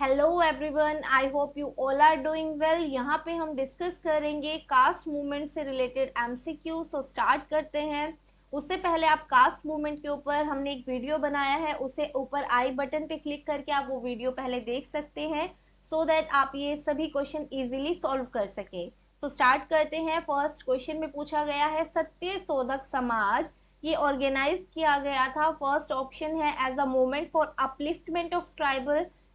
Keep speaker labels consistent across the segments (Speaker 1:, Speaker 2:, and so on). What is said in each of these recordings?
Speaker 1: Hello everyone, I hope you all are doing well. यहाँ पे हम डिस्कस करेंगे कास्ट मूवमेंट से रिलेटेड एमसीक्यू। सो स्टार्ट करते हैं। उससे पहले आप कास्ट मूवमेंट के ऊपर हमने एक वीडियो बनाया है, उसे ऊपर आई बटन पे क्लिक करके आप वो वीडियो पहले देख सकते हैं सो दैट आप ये सभी क्वेश्चन इजीली सॉल्व कर सके। तो स्टार्ट करते हैं। फर्स्ट क्वेश्चन में पूछा गया है सत्य शोधक समाज ये ऑर्गेनाइज किया गया था। फर्स्ट ऑप्शन है as a movement for upliftment of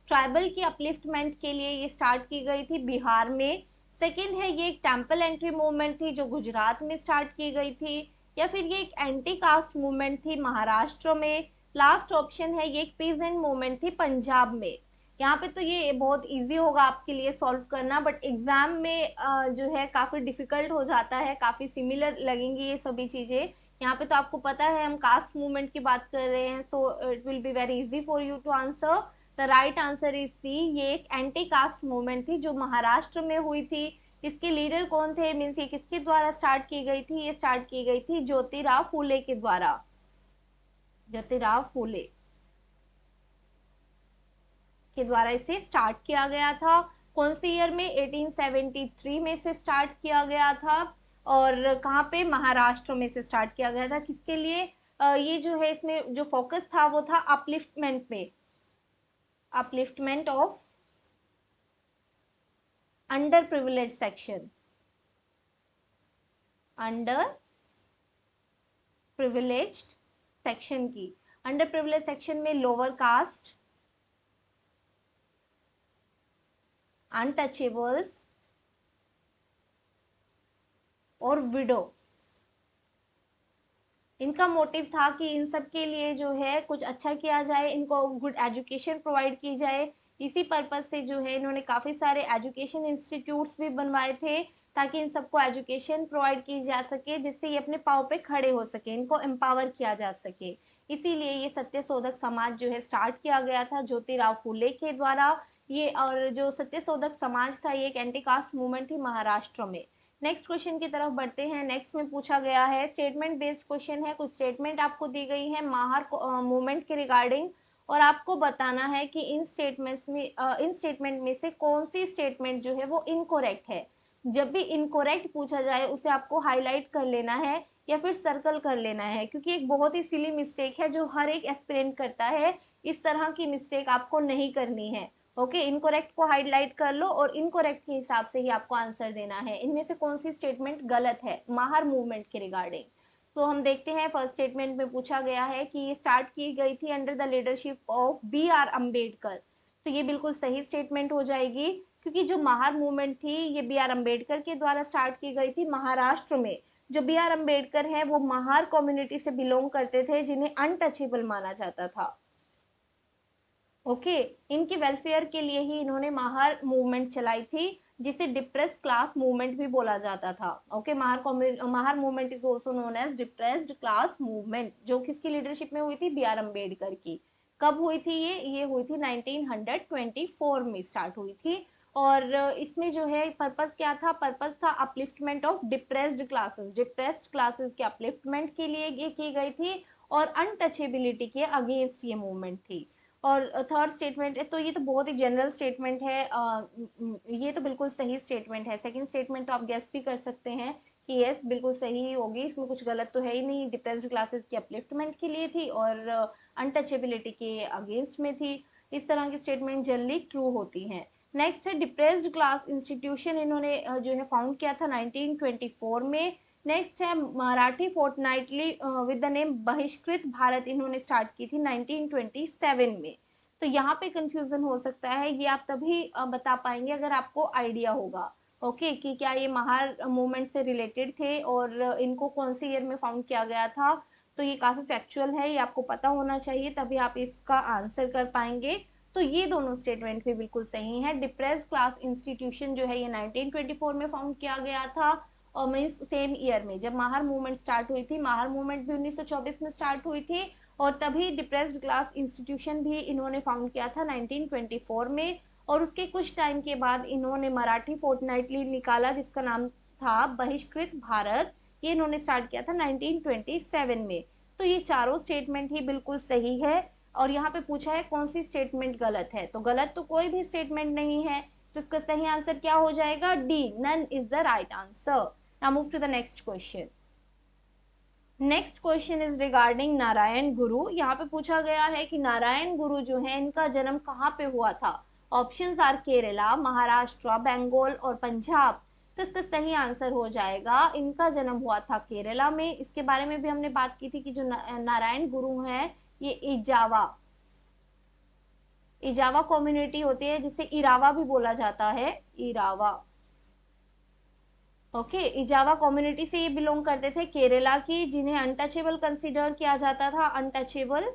Speaker 1: tribal की अपलिफ्टमेंट के लिए ये स्टार्ट की गई थी बिहार में। सेकेंड है ये एक टेम्पल एंट्री मूवमेंट थी जो गुजरात में स्टार्ट की गई थी। या फिर ये एक एंटी कास्ट मूवमेंट थी महाराष्ट्र में। लास्ट ऑप्शन है ये एक पीजेंट मूवमेंट थी पंजाब में। यहाँ पे तो ये बहुत इजी होगा आपके लिए सॉल्व करना, बट एग्जाम में जो है काफी डिफिकल्ट हो जाता है, काफी सिमिलर लगेंगी ये सभी चीजें। यहाँ पे तो आपको पता है हम कास्ट मूवमेंट की बात कर रहे हैं, तो it will be very easy for you to answer. The right answer is C. ये एक एंटी कास्ट मूवमेंट थी जो महाराष्ट्र में हुई थी। इसके लीडर कौन थे, मीन्स ये किसके द्वारा स्टार्ट की गई थी? ये स्टार्ट की गई थी ज्योतिराव फूले के द्वारा। ज्योतिराव फूले के द्वारा इसे स्टार्ट किया गया था। कौन से ईयर में? 1873 में से स्टार्ट किया गया था। और कहाँ पे? महाराष्ट्र में से स्टार्ट किया गया था। किसके लिए? ये जो है इसमें जो फोकस था वो था अपलिफ्टमेंट पे, upliftment of under privilege section, under privileged section की। अंडर प्रिविलेज सेक्शन में लोअर कास्ट, अनटचेबल्स और विडो। इनका मोटिव था कि इन सब के लिए जो है कुछ अच्छा किया जाए, इनको गुड एजुकेशन प्रोवाइड की जाए। इसी पर्पज से जो है इन्होंने काफ़ी सारे एजुकेशन इंस्टीट्यूट्स भी बनवाए थे ताकि इन सबको एजुकेशन प्रोवाइड की जा सके, जिससे ये अपने पाँव पे खड़े हो सके, इनको एम्पावर किया जा सके। इसीलिए ये सत्य शोधक समाज जो है स्टार्ट किया गया था ज्योतिराव फूले के द्वारा। ये और जो सत्य शोधक समाज था ये एक एंटी कास्ट मूवमेंट थी महाराष्ट्र में। नेक्स्ट क्वेश्चन की तरफ बढ़ते हैं। नेक्स्ट में पूछा गया है स्टेटमेंट बेस्ड क्वेश्चन है। कुछ स्टेटमेंट आपको दी गई है महार मूवमेंट के रिगार्डिंग, और आपको बताना है कि इन स्टेटमेंट में से कौन सी स्टेटमेंट जो है वो इनकोरेक्ट है। जब भी इनकोरेक्ट पूछा जाए उसे आपको हाईलाइट कर लेना है या फिर सर्कल कर लेना है, क्योंकि एक बहुत ही सिली मिस्टेक है जो हर एक एस्पिरेंट करता है। इस तरह की मिस्टेक आपको नहीं करनी है। ओके, इनकोरेक्ट को हाईलाइट कर लो और इनकोरेक्ट के हिसाब से ही आपको आंसर देना है। इनमें से कौन सी स्टेटमेंट गलत है महार मूवमेंट के रिगार्डिंग? तो हम देखते हैं। फर्स्ट स्टेटमेंट में पूछा गया है कि ये स्टार्ट की गई थी under the leadership of B R Ambedkar. तो ये बिल्कुल सही स्टेटमेंट हो जाएगी, क्योंकि जो महार मूवमेंट थी ये बी आर अम्बेडकर के द्वारा स्टार्ट की गई थी महाराष्ट्र में। जो बी आर अम्बेडकर है वो महार कम्युनिटी से बिलोंग करते थे जिन्हें अनटचेबल माना जाता था। ओके, इनके वेलफेयर के लिए ही इन्होंने महार मूवमेंट चलाई थी, जिसे डिप्रेस क्लास मूवमेंट भी बोला जाता था। Okay, Mahar movement is also known as depressed class movement, जो किसकी लीडरशिप में हुई थी? बी आर अम्बेडकर की। कब हुई थी ये हुई थी 1924 में स्टार्ट हुई थी। और इसमें जो है पर्पस क्या था? पर्पस था upliftment of depressed classes, depressed classes के अपलिफ्टमेंट के लिए ये की गई थी, और अनटचेबिलिटी के अगेंस्ट ये मूवमेंट थी। और थर्ड स्टेटमेंट है, तो ये तो बहुत ही जनरल स्टेटमेंट है। ये तो बिल्कुल सही स्टेटमेंट है। सेकंड स्टेटमेंट तो आप गेस भी कर सकते हैं कि यस बिल्कुल सही होगी, इसमें कुछ गलत तो है ही नहीं। डिप्रेस्ड क्लासेस की अपलिफ्टमेंट के लिए थी और अनटचेबिलिटी के अगेंस्ट में थी। इस तरह की स्टेटमेंट जनरली ट्रू होती हैं। नेक्स्ट है डिप्रेस्ड क्लास इंस्टीट्यूशन इन्होंने जो है फाउंड किया था 1924 में। नेक्स्ट है Marathi fortnightly with the name बहिष्कृत भारत, इन्होंने स्टार्ट की थी 1927 में। तो यहाँ पे कंफ्यूजन हो सकता है, ये आप तभी बता पाएंगे अगर आपको आइडिया होगा। ओके, कि क्या ये महार मूवमेंट से रिलेटेड थे और इनको कौन से ईयर में फाउंड किया गया था। तो ये काफ़ी फैक्चुअल है, ये आपको पता होना चाहिए, तभी आप इसका आंसर कर पाएंगे। तो ये दोनों स्टेटमेंट भी बिल्कुल सही है। डिप्रेस क्लास इंस्टीट्यूशन जो है ये 1924 में फाउंड किया गया था, और मीन्स सेम ईयर में जब महार मूवमेंट स्टार्ट हुई थी। महार मूवमेंट भी 1924 में स्टार्ट हुई थी, और तभी डिप्रेस्ड क्लास इंस्टीट्यूशन भी इन्होंने फाउंड किया था 1924 में। और उसके कुछ टाइम के बाद इन्होंने मराठी फोर्टनाइटली निकाला जिसका नाम था बहिष्कृत भारत, ये इन्होंने स्टार्ट किया था 1927 में। तो ये चारों स्टेटमेंट ही बिल्कुल सही है। और यहाँ पे पूछा है कौन सी स्टेटमेंट गलत है, तो गलत तो कोई भी स्टेटमेंट नहीं है, तो इसका सही आंसर क्या हो जाएगा, D, none is the right answer. Now move to the next question. Next question is regarding Narayana Guru. यहाँ पे पूछा गया है कि नारायण गुरु जो है इनका जन्म कहाँ पे हुआ था। ऑप्शंस आर केरला, महाराष्ट्र, बंगाल और पंजाब। तो इसका सही आंसर हो जाएगा इनका जन्म हुआ था केरला में। इसके बारे में भी हमने बात की थी कि जो नारायण गुरु है ये इजावा इजावा कम्युनिटी होती है, जिसे इरावा भी बोला जाता है, इरावा। ओके, इजावा कम्युनिटी से ये बिलोंग करते थे, केरला की, जिन्हें अनटचेबल कंसीडर किया जाता था, अनटचेबल।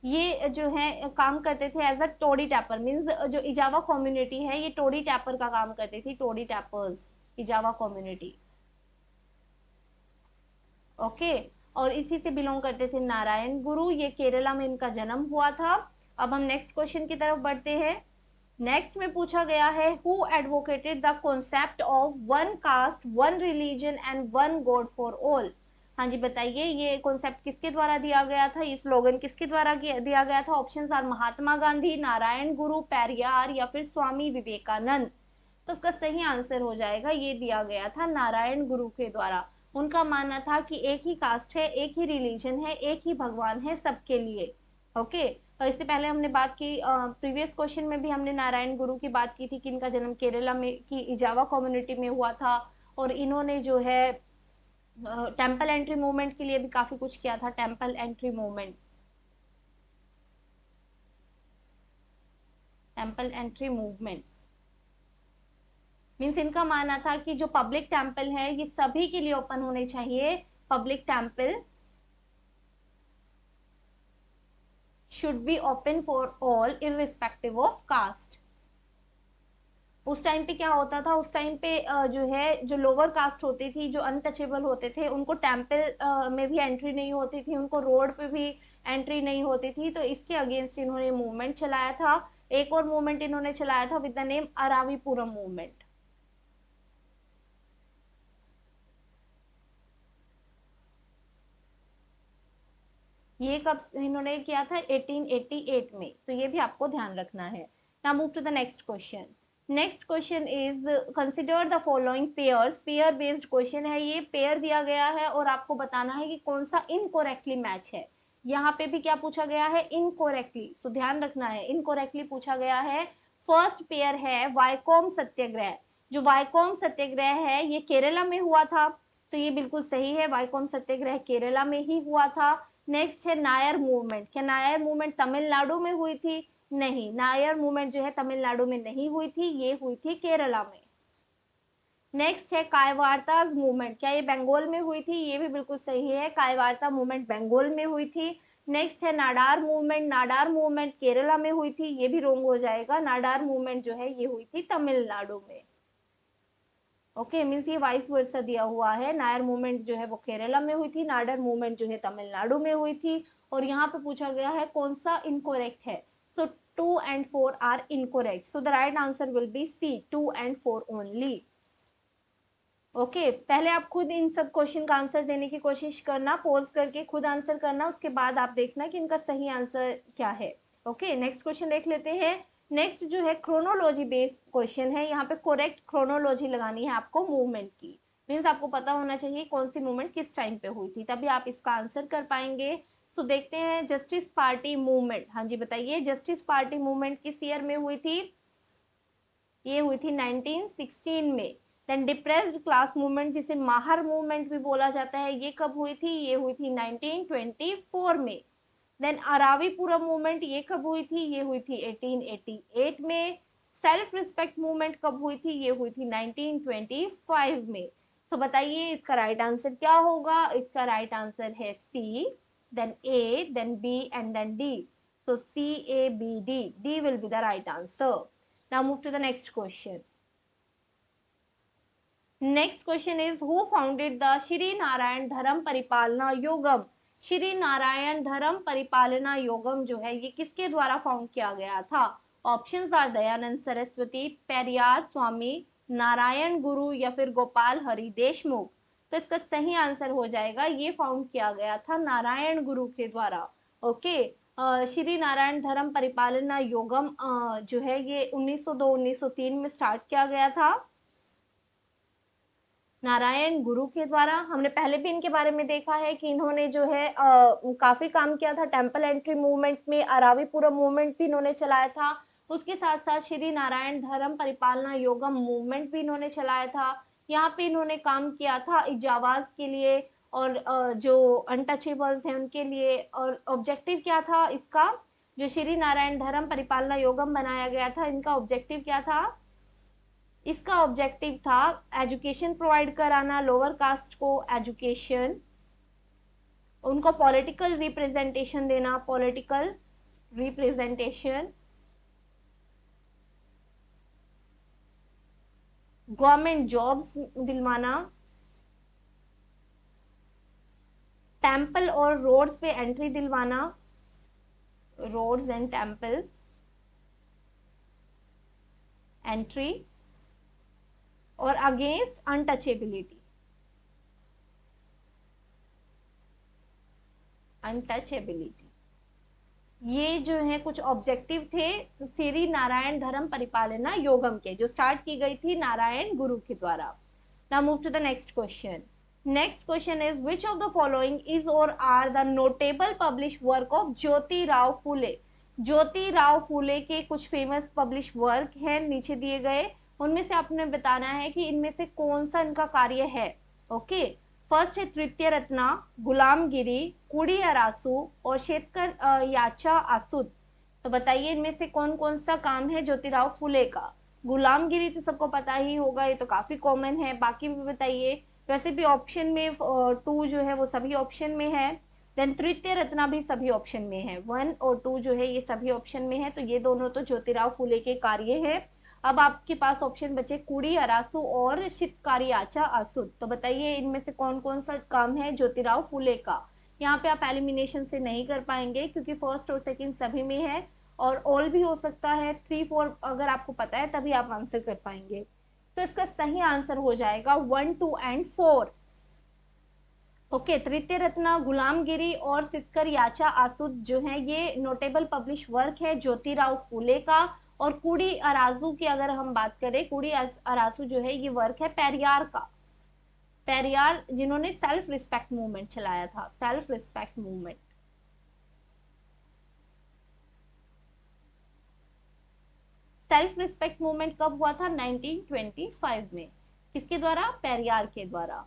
Speaker 1: ये जो है काम करते थे as a Todi tapper, means जो इजावा कम्युनिटी है ये टोडी टैपर का काम करती थी, टोडी टैपर्स, इजावा कम्युनिटी। ओके, और इसी से बिलोंग करते थे नारायण गुरु, ये केरला में इनका जन्म हुआ था। अब हम नेक्स्ट क्वेश्चन की तरफ बढ़ते हैं। नेक्स्ट में पूछा गया है who advocated the concept of one cast, one religion and one God for all. हाँ जी बताइए, ये कॉन्सेप्ट किसके द्वारा दिया गया था, ये स्लोगन किसके द्वारा दिया गया था। ऑप्शंस आर महात्मा गांधी, नारायण गुरु, पेरियार या फिर स्वामी विवेकानंद। तो उसका सही आंसर हो जाएगा, ये दिया गया था नारायण गुरु के द्वारा। उनका मानना था कि एक ही कास्ट है, एक ही रिलीजन है, एक ही भगवान है सबके लिए। ओके, और इससे पहले हमने बात की, प्रीवियस क्वेश्चन में भी हमने नारायण गुरु की बात की थी कि इनका जन्म केरला में की इजावा कम्युनिटी में हुआ था, और इन्होंने जो है टेम्पल एंट्री मूवमेंट के लिए भी काफी कुछ किया था, temple entry movement, temple entry movement means इनका मानना था कि जो पब्लिक टेम्पल है ये सभी के लिए ओपन होने चाहिए, public temple should be open for all irrespective of caste. उस टाइम पे क्या होता था, उस टाइम पे जो है जो लोअर कास्ट होती थी, जो अनटचेबल होते थे, उनको टेम्पल में भी एंट्री नहीं होती थी, उनको रोड पे भी एंट्री नहीं होती थी, तो इसके अगेंस्ट इन्होंने मूवमेंट चलाया था। एक और मूवमेंट इन्होंने चलाया था विद द नेम अरावीपुरम मूवमेंट। ये कब इन्होंने किया था, 1888 में, तो ये भी आपको ध्यान रखना है। Now move to the next question. Next question is consider the following pairs. Pair based question है ये, पेयर दिया गया है और आपको बताना है कि कौन सा इनकोरेक्टली मैच है। यहाँ पे भी क्या पूछा गया है, इनकोरेक्टली, तो ध्यान रखना है, इनकोरेक्टली पूछा गया है। फर्स्ट पेयर है वाइकोम सत्याग्रह। जो वाइकोम सत्याग्रह है ये केरला में हुआ था, तो ये बिल्कुल सही है, वाइकोम सत्याग्रह केरला में ही हुआ था। नेक्स्ट है नायर मूवमेंट। क्या नायर मूवमेंट तमिलनाडु में हुई थी, नहीं, नायर मूवमेंट जो है तमिलनाडु में नहीं हुई थी, ये हुई थी केरला में। नेक्स्ट है कायवार्ता मूवमेंट। क्या ये बंगाल में हुई थी, ये भी बिल्कुल सही है, कायवार्ता मूवमेंट बंगाल में हुई थी। नेक्स्ट है नाडार मूवमेंट। नाडार मूवमेंट केरला में हुई थी, ये भी रोंग हो जाएगा, नाडार मूवमेंट जो है ये हुई थी तमिलनाडु में। ओके, मीन्स ये वाइस वर्सा दिया हुआ है, नायर मूवमेंट जो है वो केरला में हुई थी, नाडर मूवमेंट जो है तमिलनाडु में हुई थी। और यहाँ पे पूछा गया है कौन सा इनकोरेक्ट है, so 2 and 4 are incorrect, so the right answer will be C, 2 and 4 only. Okay, पहले आप खुद इन सब क्वेश्चन का आंसर देने की कोशिश करना, पॉज करके खुद आंसर करना, उसके बाद आप देखना कि इनका सही आंसर क्या है। ओके, नेक्स्ट क्वेश्चन देख लेते हैं। नेक्स्ट जो है क्रोनोलॉजी बेस्ड क्वेश्चन है, यहाँ पे करेक्ट क्रोनोलॉजी लगानी है आपको मूवमेंट की, मीन्स आपको पता होना चाहिए कौन सी मूवमेंट किस टाइम पे हुई थी, तभी आप इसका आंसर कर पाएंगे। तो देखते हैं जस्टिस पार्टी मूवमेंट। हाँ जी बताइए, जस्टिस पार्टी मूवमेंट किस ईयर में हुई थी, ये हुई थी 1916 में। देन डिप्रेस्ड क्लास मूवमेंट, जिसे माहर मूवमेंट भी बोला जाता है, ये कब हुई थी, ये हुई थी 1924 में। देन अरावीपुरम मूवमेंट, ये कब हुई थी, ये हुई थी 1888 में। सेल्फ रिस्पेक्ट मूवमेंट कब हुई थी, ये हुई थी 1925 में। तो बताइए इसका राइट आंसर क्या होगा, इसका राइट आंसर है C, then A, then B and then D. so CABD will be the right answer. Now move to the next question. Next question is who founded the Shri Narayan Dharam Paripalana Yogam? Shri Narayan धर्म परिपालना योगम जो है ये किसके द्वारा found किया गया था। ऑप्शंस आर दयानंद सरस्वती, पेरियार स्वामी, नारायण गुरु या फिर गोपाल हरि देशमुख। तो इसका सही आंसर हो जाएगा, ये फाउंड किया गया था नारायण गुरु के द्वारा। ओके, श्री नारायण धर्म परिपालना योगम जो है ये 1902-1903 में स्टार्ट किया गया था नारायण गुरु के द्वारा। हमने पहले भी इनके बारे में देखा है कि इन्होंने जो है काफी काम किया था टेम्पल एंट्री मूवमेंट में, अरावीपुरम मूवमेंट भी इन्होंने चलाया था। उसके साथ साथ श्री नारायण धर्म परिपालना योगम मूवमेंट भी इन्होंने चलाया था। यहाँ पे इन्होंने काम किया था इजावाज के लिए और जो अनटचेबल्स हैं उनके लिए। और ऑब्जेक्टिव क्या था इसका, जो श्री नारायण धर्म परिपालना योगम बनाया गया था, इनका ऑब्जेक्टिव क्या था, इसका ऑब्जेक्टिव था एजुकेशन प्रोवाइड कराना, लोअर कास्ट को एजुकेशन, उनको पॉलिटिकल रिप्रेजेंटेशन देना, पॉलिटिकल रिप्रेजेंटेशन, गवर्नमेंट जॉब्स दिलवाना, टेम्पल और रोड्स पे एंट्री दिलवाना, रोड्स एंड टेम्पल एंट्री, और अगेंस्ट अनटचेबिलिटी, अनटचेबिलिटी। ये जो है कुछ ऑब्जेक्टिव थे श्री नारायण धर्म परिपालना योगम के, जो स्टार्ट की गई थी नारायण गुरु के द्वारा। Now move to the next question. Next question is which of the following is or are the notable publish work of Jyotirao Phule. Jyotirao Phule के कुछ फेमस पब्लिश वर्क हैं नीचे दिए गए, उनमें से आपने बताना है कि इनमें से कौन सा इनका कार्य है। ओके, फर्स्ट है तृतीय रत्ना, गुलामगिरी, कुड़ी अरासू और शेतकर याचा आसुद। तो बताइए इनमें से कौन कौन सा काम है ज्योतिराव फूले का। गुलामगिरी तो सबको पता ही होगा, ये तो काफी कॉमन है, बाकी भी बताइए। वैसे भी ऑप्शन में टू जो है वो सभी ऑप्शन में है। देन तृतीय रत्ना भी सभी ऑप्शन में है, वन और टू जो है ये सभी ऑप्शन में है, तो ये दोनों तो ज्योतिराव फूले के कार्य है। अब आपके पास ऑप्शन बचे कुड़ी अरासू और शितकारी आचा आसुद। तो बताइए इनमें से कौन कौन सा काम है ज्योतिराव फूले का। यहाँ पे आप एलिमिनेशन से नहीं कर पाएंगे क्योंकि फर्स्ट और सेकंड सभी में है, और ऑल भी हो सकता है, 3 4 अगर आपको पता है तभी आप आंसर कर पाएंगे। तो इसका सही आंसर हो जाएगा 1 2 एंड 4। ओके, तृतीय रत्न, गुलामगिरी और सितकर याचा आसुद जो है ये नोटेबल पब्लिश वर्क है ज्योतिराव फूले का। और कुड़ी अराजू की अगर हम बात करें, कुड़ी अराजू जो है ये वर्क है पेरियार का। पेरियार जिन्होंने सेल्फ रिस्पेक्ट मूवमेंट चलाया था, self respect movement. Self respect movement कब हुआ था, 1925 में। किसके द्वारा, पेरियार के द्वारा।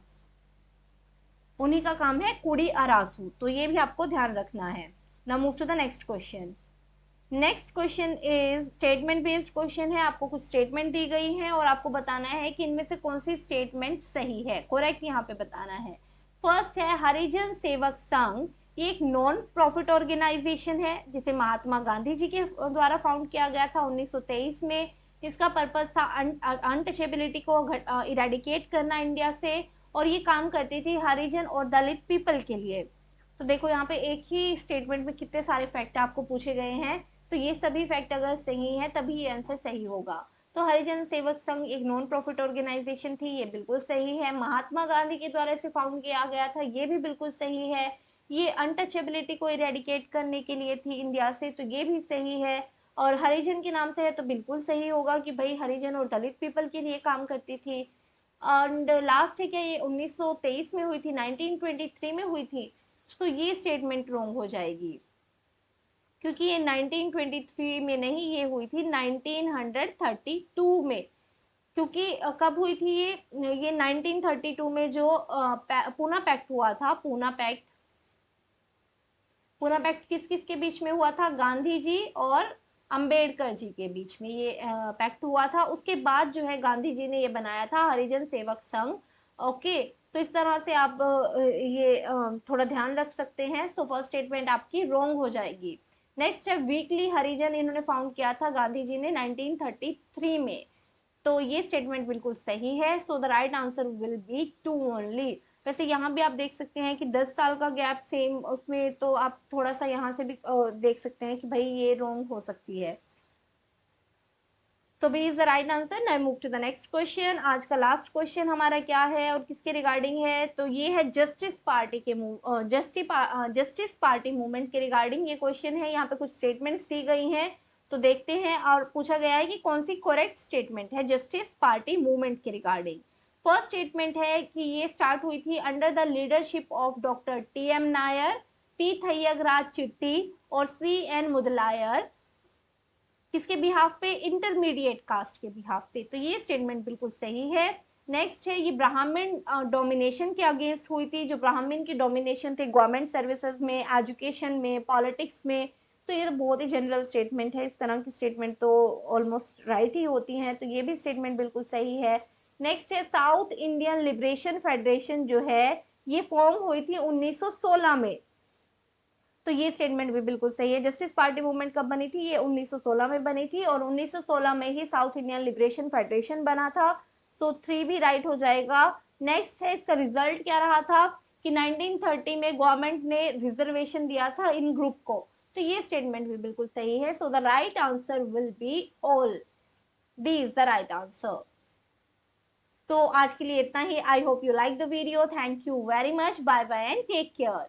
Speaker 1: उन्हीं का काम है कुड़ी अरासू, तो ये भी आपको ध्यान रखना है। Now move to the next question. Next question is statement based question है। आपको कुछ स्टेटमेंट दी गई है और आपको बताना है कि इनमें से कौन सी स्टेटमेंट सही है, करेक्ट यहाँ पे बताना है। फर्स्ट है हरिजन सेवक संघ, ये एक नॉन प्रॉफिट ऑर्गेनाइजेशन है जिसे महात्मा गांधी जी के द्वारा फाउंड किया गया था 1923 में। इसका पर्पस था अनटचेबिलिटी को इरेडिकेट करना इंडिया से, और ये काम करती थी हरिजन और दलित पीपल के लिए। तो देखो यहाँ पे एक ही स्टेटमेंट में कितने सारे फैक्ट आपको पूछे गए हैं, तो ये सभी फैक्ट अगर सही है तभी ये आंसर सही होगा। तो हरिजन सेवक संघ एक नॉन प्रॉफिट ऑर्गेनाइजेशन थी, ये बिल्कुल सही है। महात्मा गांधी के द्वारा इसे फाउंड किया गया था, ये भी बिल्कुल सही है। ये अनटचेबिलिटी को इरेडिकेट करने के लिए थी इंडिया से, तो ये भी सही है। और हरिजन के नाम से है तो बिल्कुल सही होगा कि भाई हरिजन और दलित पीपल के लिए काम करती थी। एंड लास्ट है क्या, ये 1923 में हुई थी, 1923 में हुई थी, तो ये स्टेटमेंट रॉन्ग हो जाएगी क्योंकि ये 1923 में नहीं, ये हुई थी 1932 में। क्योंकि कब हुई थी ये 1932 में जो पूना पैक्ट हुआ था, पूना पैक्ट। पूना पैक्ट किस किस के बीच में हुआ था, गांधी जी और अंबेडकर जी के बीच में ये पैक्ट हुआ था। उसके बाद जो है गांधी जी ने ये बनाया था हरिजन सेवक संघ। ओके, तो इस तरह से आप ये थोड़ा ध्यान रख सकते हैं। सो फर्स्ट स्टेटमेंट आपकी रॉन्ग हो जाएगी। नेक्स्ट है वीकली हरिजन, इन्होंने फाउंड किया था गांधी जी ने 1933 में, तो ये स्टेटमेंट बिल्कुल सही है। So the right answer will B 2 only. वैसे यहाँ भी आप देख सकते हैं कि 10 साल का गैप सेम उसमें, तो आप थोड़ा सा यहाँ से भी देख सकते हैं कि भाई ये रॉन्ग हो सकती है। तो B is the right answer. Now move to the next question. आज का लास्ट क्वेश्चन हमारा क्या है और किसके रिगार्डिंग है, तो ये है जस्टिस पार्टी के जस्टिस पार्टी मूवमेंट के रिगार्डिंग ये क्वेश्चन है। यहाँ पे कुछ स्टेटमेंट्स दी गई हैं, तो देखते हैं। और पूछा गया है कि कौन सी करेक्ट स्टेटमेंट है जस्टिस पार्टी मूवमेंट के रिगार्डिंग। फर्स्ट स्टेटमेंट है कि ये स्टार्ट हुई थी under the leadership of doctor T M Nair, P Theagaraya Chetty और सी एन मुदलायर। किसके बिहाफ पे, इंटरमीडिएट कास्ट के बिहाफ पे। तो ये स्टेटमेंट बिल्कुल सही है। नेक्स्ट है, ये ब्राह्मण डोमिनेशन के अगेंस्ट हुई थी, जो ब्राह्मण की डोमिनेशन थे गवर्नमेंट सर्विसेज में, एजुकेशन में, पॉलिटिक्स में। तो ये तो बहुत ही जनरल स्टेटमेंट है, इस तरह की स्टेटमेंट तो ऑलमोस्ट राइट ही होती हैं, तो ये भी स्टेटमेंट बिल्कुल सही है। नेक्स्ट है, साउथ इंडियन लिबरेशन फेडरेशन जो है ये फॉर्म हुई थी 1916 में। तो ये स्टेटमेंट भी बिल्कुल सही है। जस्टिस पार्टी मूवमेंट कब बनी थी, ये 1916 में बनी थी और 1916 में ही साउथ इंडियन लिबरेशन फेडरेशन बना था। तो 3 भी राइट हो जाएगा। नेक्स्ट है, इसका रिजल्ट क्या रहा था कि 1930 में गवर्नमेंट ने रिजर्वेशन दिया था इन ग्रुप को। तो ये स्टेटमेंट भी बिल्कुल सही है। So the right answer will be all, D is the right answer. तो आज के लिए इतना ही। I hope you like the video. Thank you very much. Bye bye and take care.